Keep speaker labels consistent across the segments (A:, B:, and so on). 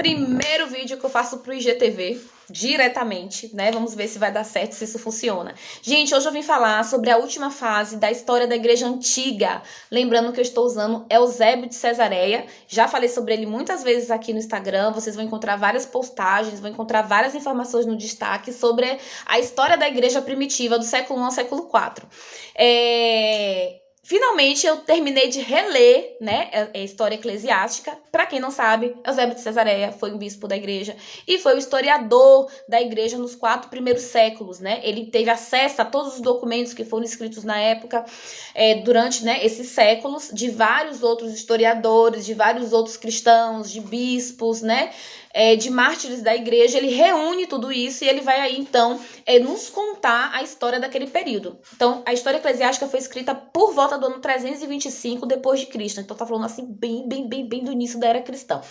A: primeiro vídeo que eu faço pro IGTV, diretamente, né? Vamos ver se vai dar certo, se isso funciona. Gente, hoje eu vim falar sobre a última fase da história da Igreja Antiga. Lembrando que eu estou usando Eusébio de Cesareia. Já falei sobre ele muitas vezes aqui no Instagram. Vocês vão encontrar várias postagens, vão encontrar várias informações no destaque sobre a história da Igreja Primitiva do século I ao século IV. Finalmente, eu terminei de reler, né, a história eclesiástica. Para quem não sabe, Eusébio de Cesareia foi um bispo da igreja e foi o historiador da igreja nos 4 primeiros séculos, né? Ele teve acesso a todos os documentos que foram escritos na época, durante, né, esses séculos, de vários outros historiadores, de vários outros cristãos, de bispos, né? De mártires da igreja. Ele reúne tudo isso e ele vai aí, então, nos contar a história daquele período. Então, a história eclesiástica foi escrita por volta do ano 325 depois de Cristo. Então, tá falando assim, bem do início da era cristã.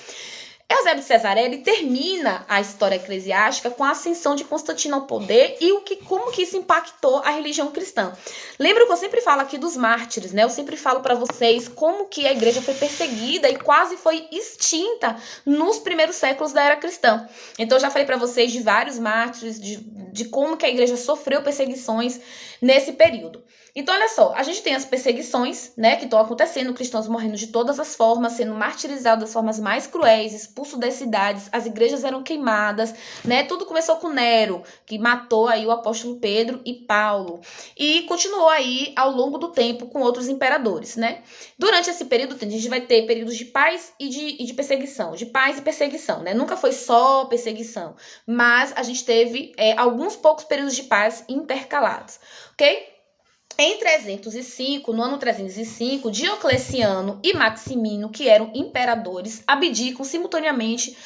A: Eusébio de Cesareia, ele termina a história eclesiástica com a ascensão de Constantino ao poder e como que isso impactou a religião cristã. Lembra que eu sempre falo aqui dos mártires, né? Eu sempre falo para vocês como que a igreja foi perseguida e quase foi extinta nos primeiros séculos da era cristã. Então, eu já falei para vocês de vários mártires, de como que a igreja sofreu perseguições nesse período. Então, olha só, a gente tem as perseguições, né, que estão acontecendo, cristãos morrendo de todas as formas, sendo martirizados das formas mais cruéis, expulsos das cidades, as igrejas eram queimadas, né, tudo começou com Nero, que matou aí o apóstolo Pedro e Paulo, e continuou aí ao longo do tempo com outros imperadores, né. Durante esse período, a gente vai ter períodos de paz e de perseguição, de paz e perseguição, né, nunca foi só perseguição, mas a gente teve alguns poucos períodos de paz intercalados, ok? No ano 305, Diocleciano e Maximino, que eram imperadores, abdicam simultaneamente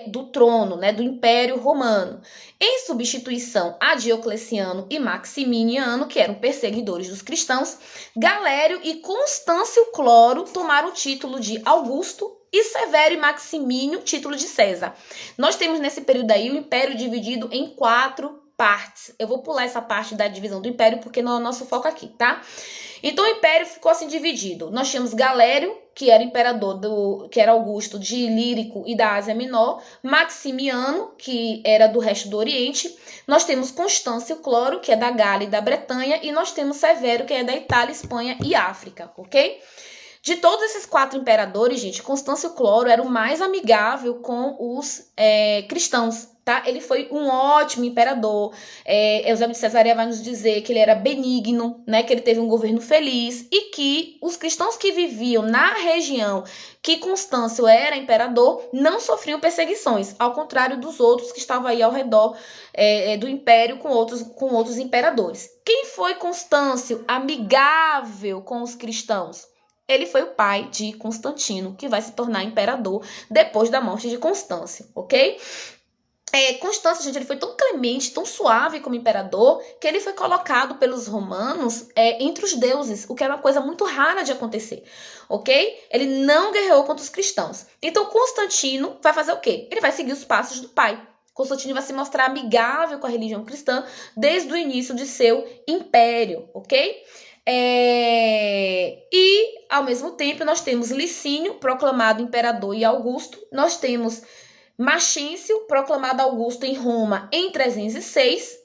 A: do trono, né, do Império Romano. Em substituição a Diocleciano e Maximiniano, que eram perseguidores dos cristãos, Galério e Constâncio Cloro tomaram o título de Augusto e Severo e Maximínio, título de César. Nós temos nesse período aí o Império dividido em 4 partes. Eu vou pular essa parte da divisão do Império porque não é o nosso foco aqui, tá? Então o Império ficou assim dividido. Nós tínhamos Galério, que era imperador que era Augusto de Ilírico e da Ásia Menor, Maximiano, que era do resto do Oriente. Nós temos Constâncio Cloro, que é da Gália e da Bretanha, e nós temos Severo, que é da Itália, Espanha e África, ok? De todos esses 4 imperadores, gente, Constâncio Cloro era o mais amigável com os cristãos, tá? Ele foi um ótimo imperador. Eusébio de Cesareia vai nos dizer que ele era benigno, né? Que ele teve um governo feliz e que os cristãos que viviam na região que Constâncio era imperador não sofriam perseguições, ao contrário dos outros que estavam aí ao redor do império com outros imperadores. Quem foi Constâncio amigável com os cristãos? Ele foi o pai de Constantino, que vai se tornar imperador depois da morte de Constâncio, ok? Constâncio, gente, ele foi tão clemente, tão suave como imperador, que ele foi colocado pelos romanos entre os deuses, o que era uma coisa muito rara de acontecer, ok? Ele não guerreou contra os cristãos. Então, Constantino vai fazer o quê? Ele vai seguir os passos do pai. Constantino vai se mostrar amigável com a religião cristã desde o início de seu império, ok? E, ao mesmo tempo, nós temos Licínio, proclamado imperador e Augusto. Nós temos Maxêncio, proclamado Augusto em Roma em 306.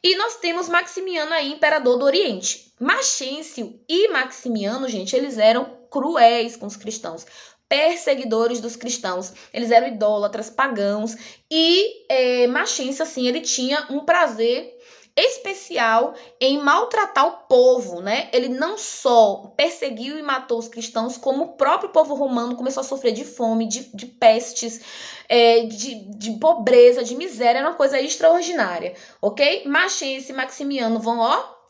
A: E nós temos Maximiano aí, imperador do Oriente. Maxêncio e Maximiano, gente, eles eram cruéis com os cristãos, perseguidores dos cristãos. Eles eram idólatras, pagãos. E Maxêncio, assim, ele tinha um prazer especial em maltratar o povo, né? Ele não só perseguiu e matou os cristãos, como o próprio povo romano começou a sofrer de fome, de pestes, de pobreza, de miséria. Era uma coisa extraordinária, ok? Maxêncio e Maximiano vão,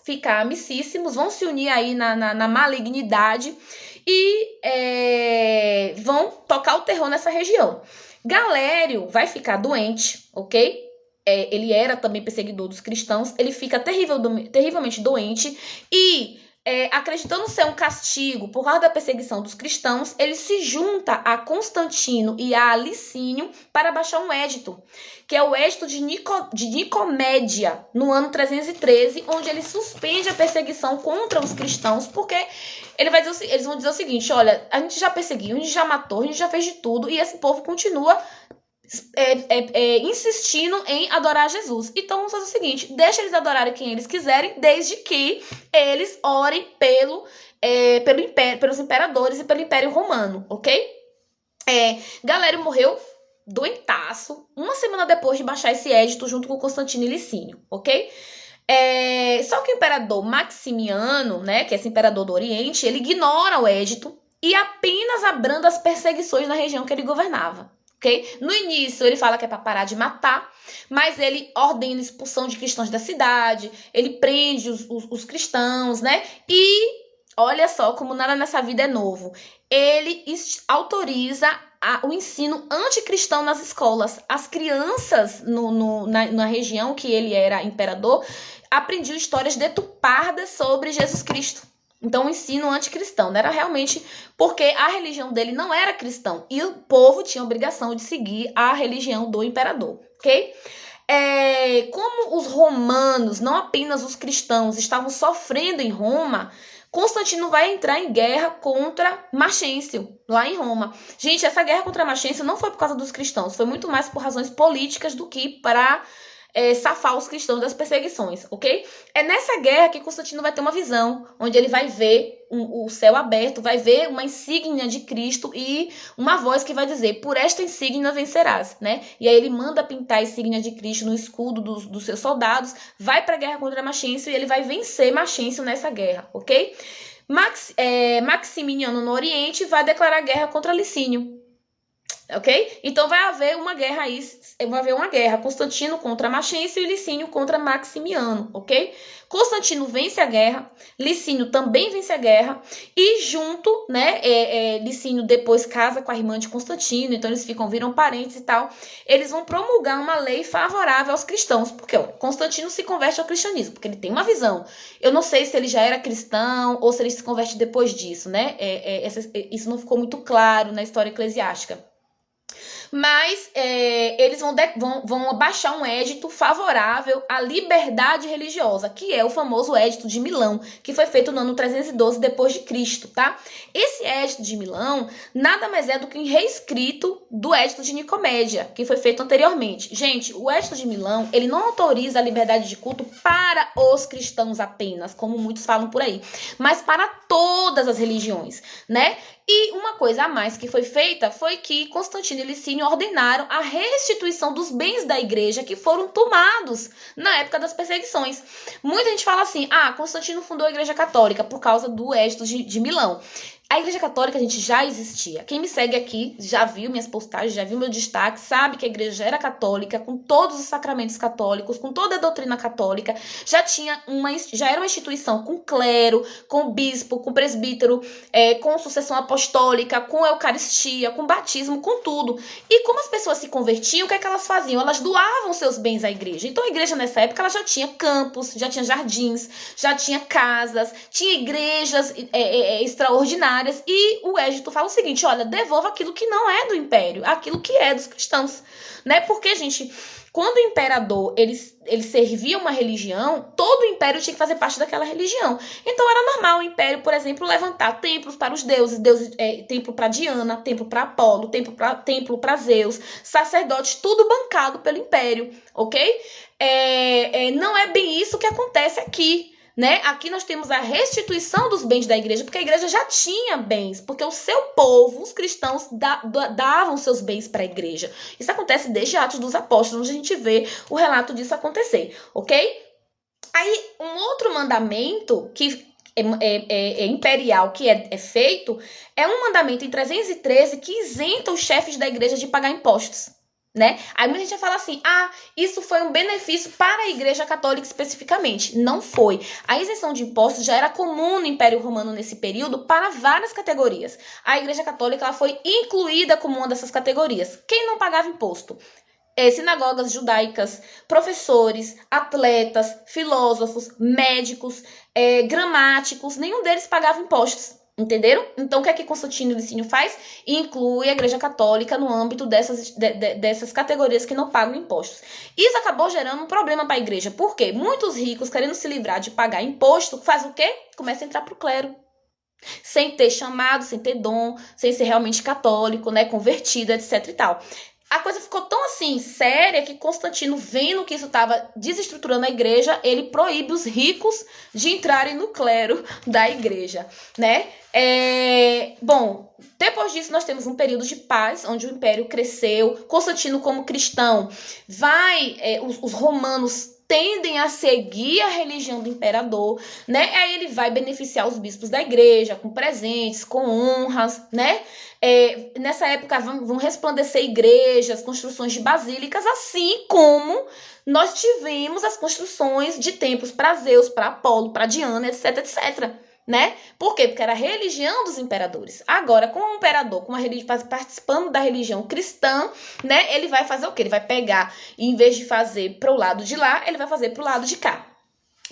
A: ficar amicíssimos, vão se unir aí na malignidade e vão tocar o terror nessa região. Galério vai ficar doente, ok? Ele era também perseguidor dos cristãos, ele fica terrivelmente doente e, acreditando ser um castigo por causa da perseguição dos cristãos, ele se junta a Constantino e a Licínio para baixar um édito, que é o édito de Nicomédia, no ano 313, onde ele suspende a perseguição contra os cristãos, porque eles vão dizer o seguinte: olha, a gente já perseguiu, a gente já matou, a gente já fez de tudo, e esse povo continua insistindo em adorar Jesus. Então vamos fazer o seguinte, deixa eles adorarem quem eles quiserem, desde que eles orem pelos imperadores e pelo Império Romano, ok? Galério morreu doentaço, uma semana depois de baixar esse édito junto com Constantino e Licínio, ok? Só que o imperador Maximiano, né, que é esse imperador do Oriente, ele ignora o édito e apenas abranda as perseguições na região que ele governava. Okay? No início, ele fala que é para parar de matar, mas ele ordena a expulsão de cristãos da cidade, ele prende os cristãos, né? E olha só como nada nessa vida é novo. Ele autoriza o ensino anticristão nas escolas. As crianças na região que ele era imperador aprendiam histórias deturpadas sobre Jesus Cristo. Então, o ensino anticristão, né? Era realmente porque a religião dele não era cristão e o povo tinha a obrigação de seguir a religião do imperador, ok? Como os romanos, não apenas os cristãos, estavam sofrendo em Roma, Constantino vai entrar em guerra contra Maxêncio, lá em Roma. Gente, essa guerra contra Maxêncio não foi por causa dos cristãos, foi muito mais por razões políticas do que para safar os cristãos das perseguições, ok? É nessa guerra que Constantino vai ter uma visão, onde ele vai ver o céu aberto, vai ver uma insígnia de Cristo e uma voz que vai dizer, por esta insígnia vencerás, né? E aí ele manda pintar a insígnia de Cristo no escudo dos seus soldados, vai para a guerra contra Maxêncio e ele vai vencer Maxêncio nessa guerra, ok? Maximiano no Oriente vai declarar guerra contra Licínio. Ok? Então vai haver uma guerra aí, Constantino contra Maxêncio e Licínio contra Maximiano, ok? Constantino vence a guerra, Licínio também vence a guerra e junto, né, Licínio depois casa com a irmã de Constantino, então eles viram parentes e tal, eles vão promulgar uma lei favorável aos cristãos, porque Constantino se converte ao cristianismo, porque ele tem uma visão. Eu não sei se ele já era cristão ou se ele se converte depois disso, né? Isso não ficou muito claro na história eclesiástica. Mas eles vão abaixar um édito favorável à liberdade religiosa, que é o famoso Édito de Milão, que foi feito no ano 312 depois de Cristo, tá? Esse Édito de Milão nada mais é do que um reescrito do Édito de Nicomédia, que foi feito anteriormente. Gente, o Édito de Milão, ele não autoriza a liberdade de culto para os cristãos apenas, como muitos falam por aí, mas para todas as religiões, né? E uma coisa a mais que foi feita foi que Constantino e Licínio ordenaram a restituição dos bens da igreja que foram tomados na época das perseguições. Muita gente fala assim, Constantino fundou a igreja católica por causa do Édito de Milão. A igreja católica, gente, já existia. Quem me segue aqui já viu minhas postagens, já viu meu destaque, sabe que a igreja já era católica, com todos os sacramentos católicos, com toda a doutrina católica, já era uma instituição com clero, com bispo, com presbítero, com sucessão apostólica, com eucaristia, com batismo, com tudo. E como as pessoas se convertiam, o que é que elas faziam? Elas doavam seus bens à igreja. Então a igreja nessa época ela já tinha campos, já tinha jardins, já tinha casas, tinha igrejas extraordinárias. E o édito fala o seguinte, olha, devolva aquilo que não é do império, aquilo que é dos cristãos, né? Porque, gente, quando o imperador, ele servia uma religião, todo o império tinha que fazer parte daquela religião. Então, era normal o império, por exemplo, levantar templos para os deuses, templo para Diana, templo para Apolo, templo para Zeus, sacerdotes, tudo bancado pelo império, ok? Não é bem isso que acontece aqui. Né? Aqui nós temos a restituição dos bens da igreja, porque a igreja já tinha bens, porque o seu povo, os cristãos, davam seus bens para a igreja. Isso acontece desde Atos dos Apóstolos, onde a gente vê o relato disso acontecer, ok? Aí, um outro mandamento que é imperial que é feito, é um mandamento em 313 que isenta os chefes da igreja de pagar impostos. Né? Aí muita gente vai falar assim, isso foi um benefício para a igreja católica especificamente. Não foi. A isenção de impostos já era comum no Império Romano nesse período para várias categorias. A igreja católica ela foi incluída como uma dessas categorias. Quem não pagava imposto? Sinagogas judaicas, professores, atletas, filósofos, médicos, gramáticos, nenhum deles pagava impostos. Entenderam? Então, o que é que Constantino e Licínio faz? Inclui a igreja católica no âmbito dessas categorias que não pagam impostos. Isso acabou gerando um problema para a igreja. Por quê? Muitos ricos, querendo se livrar de pagar imposto, faz o quê? Começa a entrar para o clero. Sem ter chamado, sem ter dom, sem ser realmente católico, né, convertido, etc e tal. a coisa ficou tão assim séria que Constantino, vendo que isso estava desestruturando a igreja, ele proíbe os ricos de entrarem no clero da igreja, né? Bom, depois disso nós temos um período de paz, onde o império cresceu. Constantino, como cristão, os romanos tendem a seguir a religião do imperador, né? Aí ele vai beneficiar os bispos da igreja com presentes, com honras, né? Nessa época vão resplandecer igrejas, construções de basílicas, assim como nós tivemos as construções de templos para Zeus, para Apolo, para Diana, etc, etc. Né? Por quê? Porque era a religião dos imperadores. Agora, com o imperador, com a religião, participando da religião cristã, né? Ele vai fazer o quê? Ele vai pegar, e em vez de fazer para o lado de lá, ele vai fazer para o lado de cá.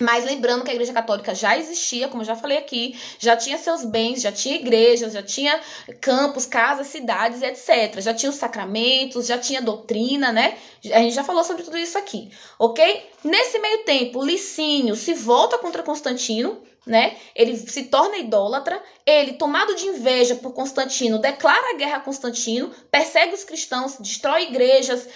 A: Mas lembrando que a Igreja Católica já existia, como eu já falei aqui, já tinha seus bens, já tinha igrejas, já tinha campos, casas, cidades, etc. Já tinha os sacramentos, já tinha doutrina, né? A gente já falou sobre tudo isso aqui, ok? Nesse meio tempo, Licínio se volta contra Constantino, né? Ele se torna idólatra, ele, tomado de inveja por Constantino, declara guerra a Constantino, persegue os cristãos, destrói igrejas,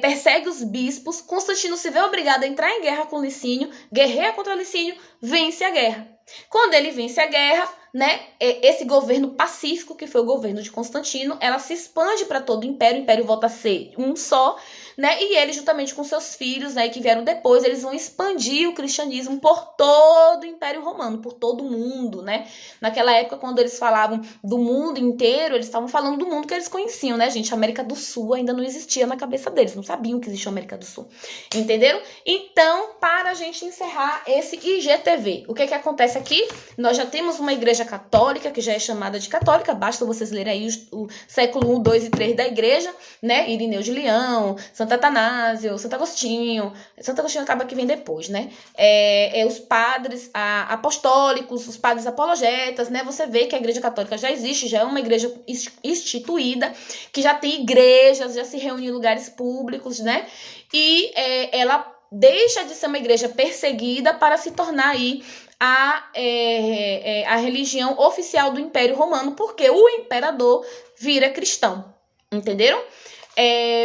A: persegue os bispos. Constantino se vê obrigado a entrar em guerra com Licínio, guerreia contra Licínio, vence a guerra. Quando ele vence a guerra, né, esse governo pacífico, que foi o governo de Constantino, ela se expande para todo o império volta a ser um só, né? E ele, juntamente com seus filhos, né, que vieram depois, eles vão expandir o cristianismo por todo o Império Romano, por todo o mundo, né? Naquela época, quando eles falavam do mundo inteiro, eles estavam falando do mundo que eles conheciam, né, gente? A América do Sul ainda não existia na cabeça deles, não sabiam que existia a América do Sul, entenderam? Então, para a gente encerrar esse IGTV, o que acontece aqui? Nós já temos uma igreja católica, que já é chamada de católica, basta vocês lerem aí o século 1, 2 e 3 da igreja, né? Irineu de Leão, Santo Atanásio, Santo Agostinho acaba que vem depois, né? Os padres apostólicos, os padres apologetas, né? Você vê que a igreja católica já existe, já é uma igreja instituída, que já tem igrejas, já se reúne em lugares públicos, né? E ela deixa de ser uma igreja perseguida para se tornar aí a religião oficial do Império Romano, porque o imperador vira cristão, entenderam?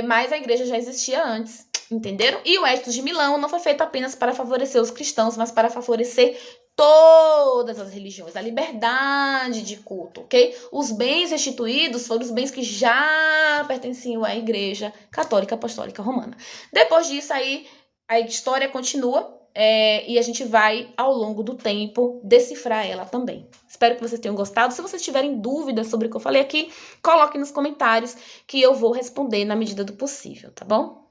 A: Mas a igreja já existia antes, entenderam? E o Edito de Milão não foi feito apenas para favorecer os cristãos, mas para favorecer todas as religiões, a liberdade de culto, ok? Os bens restituídos foram os bens que já pertenciam à Igreja Católica Apostólica Romana. Depois disso aí, a história continua, e a gente vai, ao longo do tempo, decifrar ela também. Espero que vocês tenham gostado. Se vocês tiverem dúvidas sobre o que eu falei aqui, coloquem nos comentários que eu vou responder na medida do possível, tá bom?